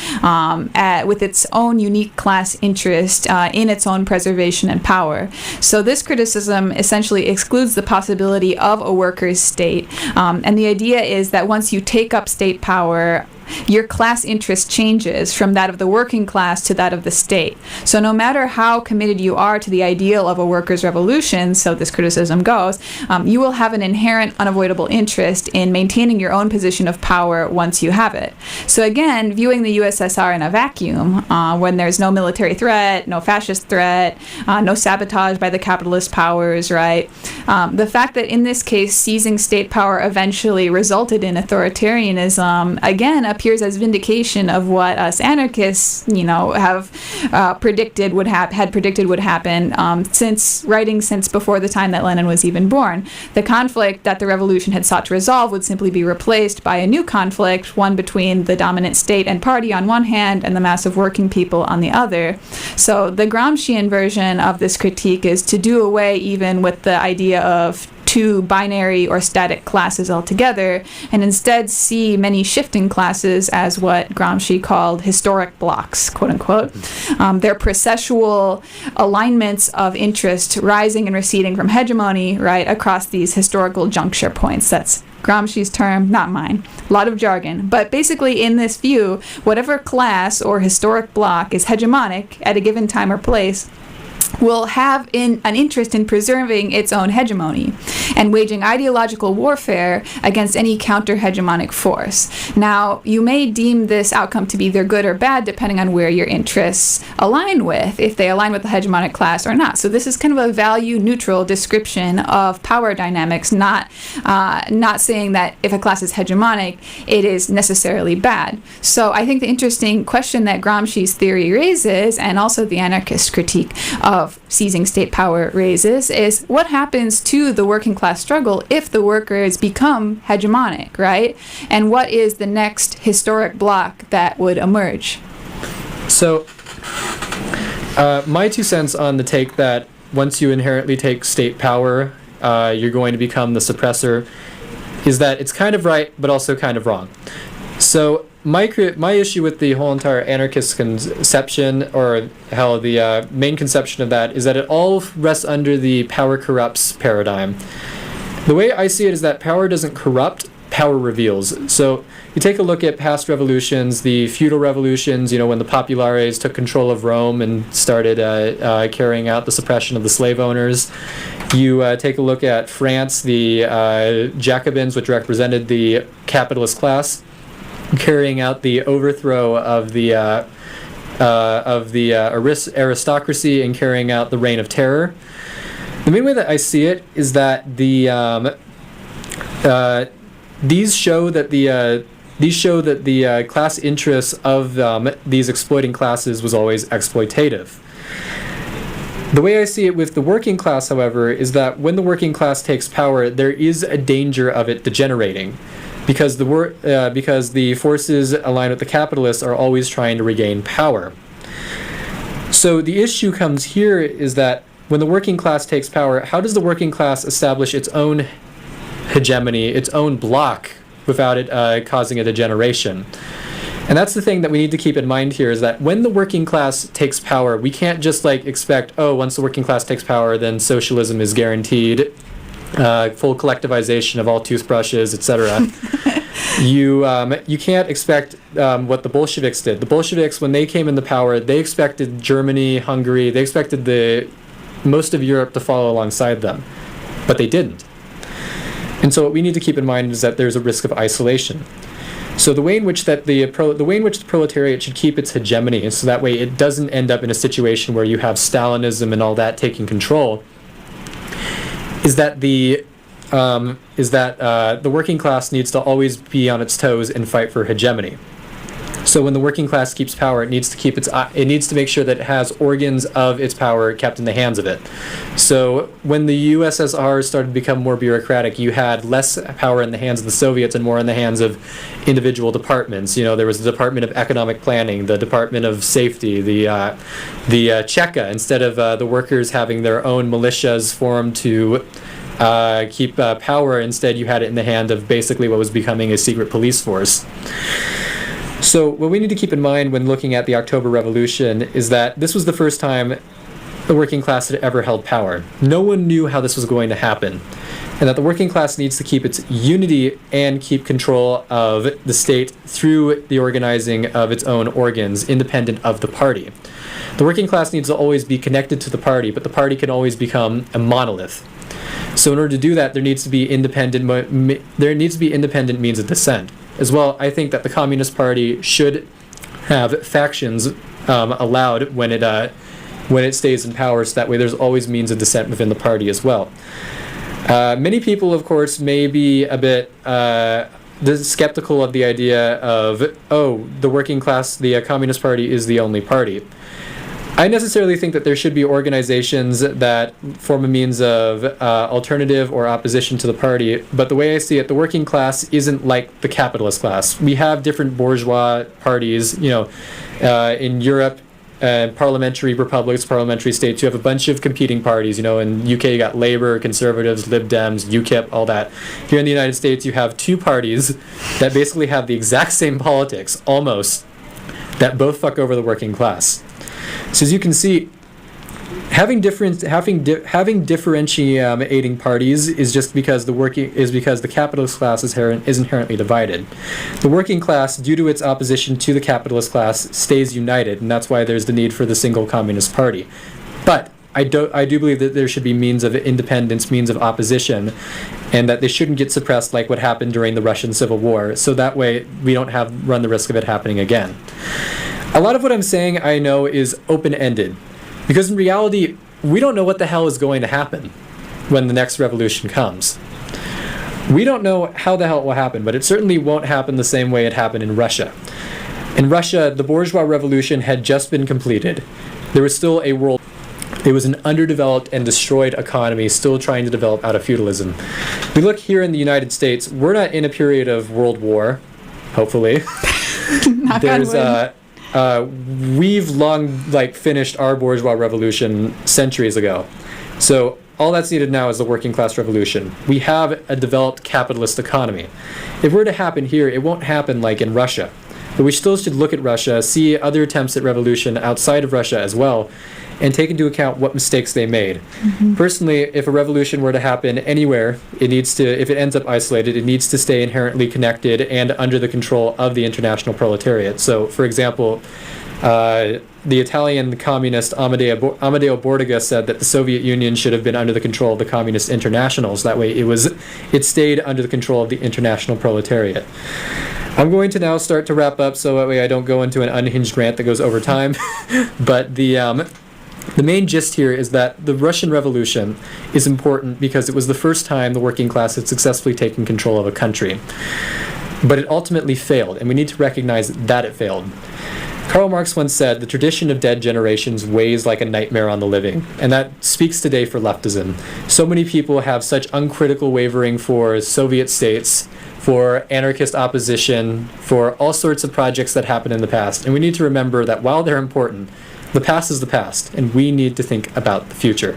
with its own unique class interest in its own preservation and power. So this criticism essentially excludes the possibility of a workers' state, and the idea is that once you take up state power, your class interest changes from that of the working class to that of the state. So no matter how committed you are to the ideal of a workers' revolution, so this criticism goes, you will have an inherent unavoidable interest in maintaining your own position of power once you have it. So again, viewing the USSR in a vacuum, when there's no military threat, no fascist threat, no sabotage by the capitalist powers, right? The fact that in this case, seizing state power eventually resulted in authoritarianism, again, appears as vindication of what us anarchists, have predicted would happen since before the time that Lenin was even born. The conflict that the revolution had sought to resolve would simply be replaced by a new conflict, one between the dominant state and party on one hand and the mass of working people on the other. So the Gramscian version of this critique is to do away even with the idea of two binary or static classes altogether, and instead see many shifting classes as what Gramsci called historic blocks, quote unquote. They're processual alignments of interest rising and receding from hegemony, right, across these historical juncture points. That's Gramsci's term, not mine. A lot of jargon. But basically, in this view, whatever class or historic block is hegemonic at a given time or place will have an interest in preserving its own hegemony and waging ideological warfare against any counter-hegemonic force. Now, you may deem this outcome to be either good or bad depending on where your interests align with, if they align with the hegemonic class or not. So this is kind of a value-neutral description of power dynamics, not saying that if a class is hegemonic, it is necessarily bad. So I think the interesting question that Gramsci's theory raises, and also the anarchist critique of seizing state power raises, is what happens to the working class struggle if the workers become hegemonic, right? And what is the next historic block that would emerge? So, my 2 cents on the take that once you inherently take state power, you're going to become the suppressor, is that it's kind of right, but also kind of wrong. So, my issue with the whole entire anarchist conception, or hell, the main conception of that, is that it all rests under the power corrupts paradigm. The way I see it is that power doesn't corrupt, power reveals. So you take a look at past revolutions, the feudal revolutions, when the populares took control of Rome and started carrying out the suppression of the slave owners. You take a look at France, the Jacobins, which represented the capitalist class, carrying out the overthrow of the aristocracy and carrying out the reign of terror. The main way that I see it is that these show that the class interests of these exploiting classes was always exploitative. The way I see it with the working class, however, is that when the working class takes power, there is a danger of it degenerating. Because the forces aligned with the capitalists are always trying to regain power. So the issue comes here is that when the working class takes power, how does the working class establish its own hegemony, its own block, without it causing a degeneration? And that's the thing that we need to keep in mind here, is that when the working class takes power, we can't just expect, once the working class takes power, then socialism is guaranteed. Full collectivization of all toothbrushes, etc. You can't expect what the Bolsheviks did. The Bolsheviks, when they came into power, they expected Germany, Hungary, they expected most of Europe to follow alongside them, but they didn't. And so what we need to keep in mind is that there's a risk of isolation. So the way in which the proletariat should keep its hegemony, and so that way it doesn't end up in a situation where you have Stalinism and all that taking control, is that the working class needs to always be on its toes and fight for hegemony. So when the working class keeps power, it needs to make sure that it has organs of its power kept in the hands of it. So when the USSR started to become more bureaucratic, you had less power in the hands of the Soviets and more in the hands of individual departments. There was the Department of Economic Planning, the Department of Safety, the Cheka. Instead of the workers having their own militias formed to keep power, instead you had it in the hand of basically what was becoming a secret police force. So what we need to keep in mind when looking at the October Revolution is that this was the first time the working class had ever held power. No one knew how this was going to happen, and that the working class needs to keep its unity and keep control of the state through the organizing of its own organs, independent of the party. The working class needs to always be connected to the party, but the party can always become a monolith. So in order to do that, there needs to be independent means of dissent. As well, I think that the Communist Party should have factions allowed when it stays in power, so that way there's always means of dissent within the party as well. Many people, of course, may be a bit skeptical of the idea of, the working class, the Communist Party is the only party. I necessarily think that there should be organizations that form a means of alternative or opposition to the party, but the way I see it, the working class isn't like the capitalist class. We have different bourgeois parties, in Europe, parliamentary republics, parliamentary states, you have a bunch of competing parties. In UK you got Labour, Conservatives, Lib Dems, UKIP, all that. Here in the United States you have two parties that basically have the exact same politics, almost, that both fuck over the working class. So as you can see, having differentiating parties is just because the capitalist class is inherently divided. The working class, due to its opposition to the capitalist class, stays united, and that's why there's the need for the single Communist Party. But I do believe that there should be means of independence, means of opposition, and that they shouldn't get suppressed like what happened during the Russian Civil War, so that way we don't run the risk of it happening again. A lot of what I'm saying, I know, is open-ended, because in reality, we don't know what the hell is going to happen when the next revolution comes. We don't know how the hell it will happen, but it certainly won't happen the same way it happened in Russia. In Russia, the bourgeois revolution had just been completed. There was still a world. It was an underdeveloped and destroyed economy still trying to develop out of feudalism. We look here in the United States, we're not in a period of world war, hopefully. We've long finished our bourgeois revolution centuries ago. So all that's needed now is the working class revolution. We have a developed capitalist economy. If it were to happen here, it won't happen like in Russia. But we still should look at Russia, see other attempts at revolution outside of Russia as well, and take into account what mistakes they made. Mm-hmm. Personally, if a revolution were to happen anywhere, if it ends up isolated, it needs to stay inherently connected and under the control of the international proletariat. So, for example, the Italian communist Amadeo Bordiga said that the Soviet Union should have been under the control of the communist internationals. That way it stayed under the control of the international proletariat. I'm going to now start to wrap up so that way I don't go into an unhinged rant that goes over time. But the main gist here is that the Russian Revolution is important because it was the first time the working class had successfully taken control of a country. But it ultimately failed, and we need to recognize that it failed. Karl Marx once said, "The tradition of dead generations weighs like a nightmare on the living," and that speaks today for leftism. So many people have such uncritical wavering for Soviet states, for anarchist opposition, for all sorts of projects that happened in the past, and we need to remember that while they're important, the past is the past, and we need to think about the future.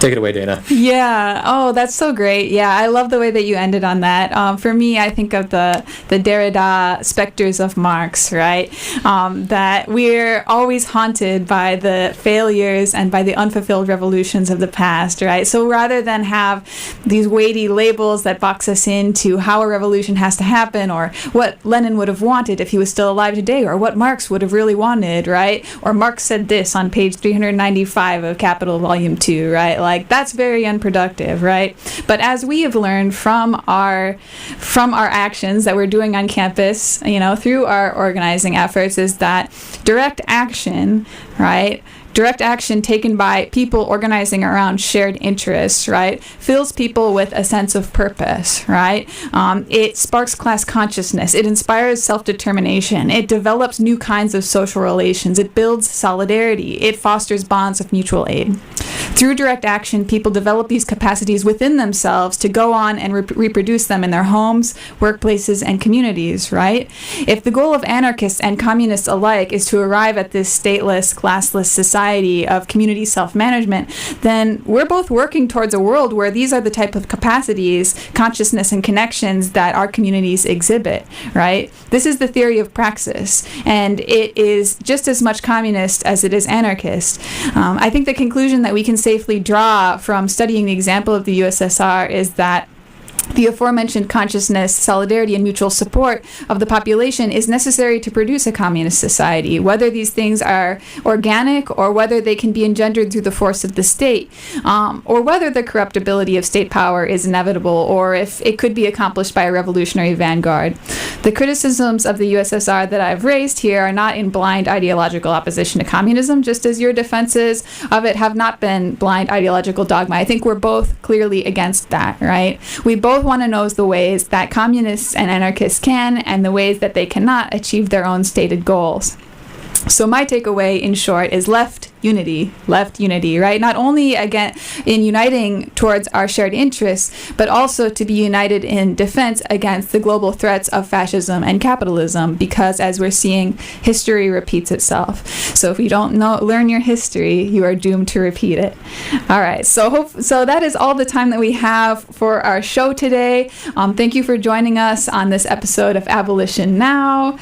Take it away, Dana. Yeah. Oh, that's so great. Yeah, I love the way that you ended on that. For me, I think of the Derrida specters of Marx, right? That we're always haunted by the failures and by the unfulfilled revolutions of the past, right? So rather than have these weighty labels that box us into how a revolution has to happen, or what Lenin would have wanted if he was still alive today, or what Marx would have really wanted, right? Or Marx said this on page 395 of Capital Volume 2, right? Like, that's very unproductive, right? But as we have learned from our actions that we're doing on campus, through our organizing efforts, is that direct action, right? Direct action taken by people organizing around shared interests, right, fills people with a sense of purpose, right? It sparks class consciousness. It inspires self-determination. It develops new kinds of social relations. It builds solidarity. It fosters bonds of mutual aid. Through direct action, people develop these capacities within themselves to go on and reproduce them in their homes, workplaces, and communities, right? If the goal of anarchists and communists alike is to arrive at this stateless, classless society, society of community self-management, then we're both working towards a world where these are the type of capacities, consciousness, and connections that our communities exhibit, right? This is the theory of praxis, and it is just as much communist as it is anarchist. I think the conclusion that we can safely draw from studying the example of the USSR is that the aforementioned consciousness, solidarity, and mutual support of the population is necessary to produce a communist society, whether these things are organic or whether they can be engendered through the force of the state, or whether the corruptibility of state power is inevitable, or if it could be accomplished by a revolutionary vanguard. The criticisms of the USSR that I've raised here are not in blind ideological opposition to communism, just as your defenses of it have not been blind ideological dogma. I think we're both clearly against that, right? We both want to know the ways that communists and anarchists can and the ways that they cannot achieve their own stated goals. So my takeaway, in short, is left unity, right? Not only again in uniting towards our shared interests, but also to be united in defense against the global threats of fascism and capitalism, because as we're seeing, history repeats itself. So if you don't learn your history, you are doomed to repeat it. All right, so that is all the time that we have for our show today. Thank you for joining us on this episode of Abolition Now.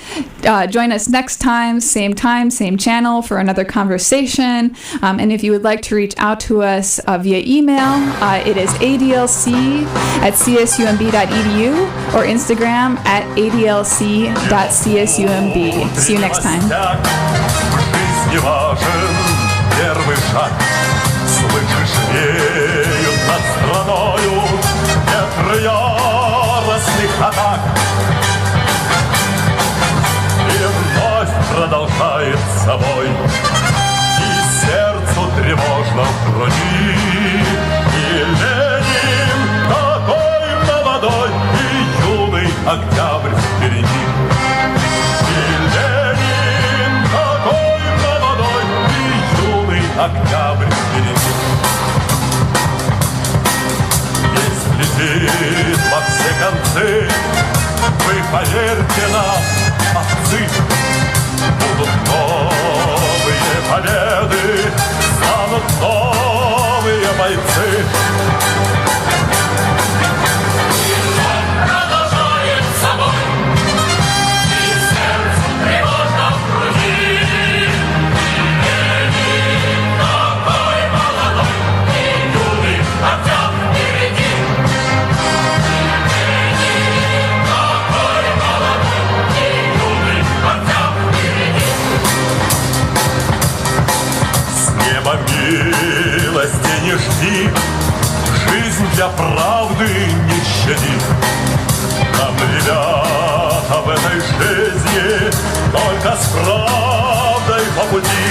Join us next time, same channel, for another conversation. And if you would like to reach out to us via email, it is adlc@csumb.edu or Instagram @adlc.csumb. See you next time. Продолжает собой, и сердцу тревожно в груди. И Ленин такой молодой и юный октябрь впереди. И Ленин такой молодой и юный октябрь впереди. Есть летит во все концы, вы поверьте нам, отцы. Будут новые победы, станут новые бойцы. И он продолжает собой, и сердцу тревожно в груди. И Ленин такой молодой, и юный октябрь впереди. И Ленин такой молодой, и юный октябрь. Милости не жди, жизнь для правды не щади. Нам, ребята, в этой жизни только с правдой по пути.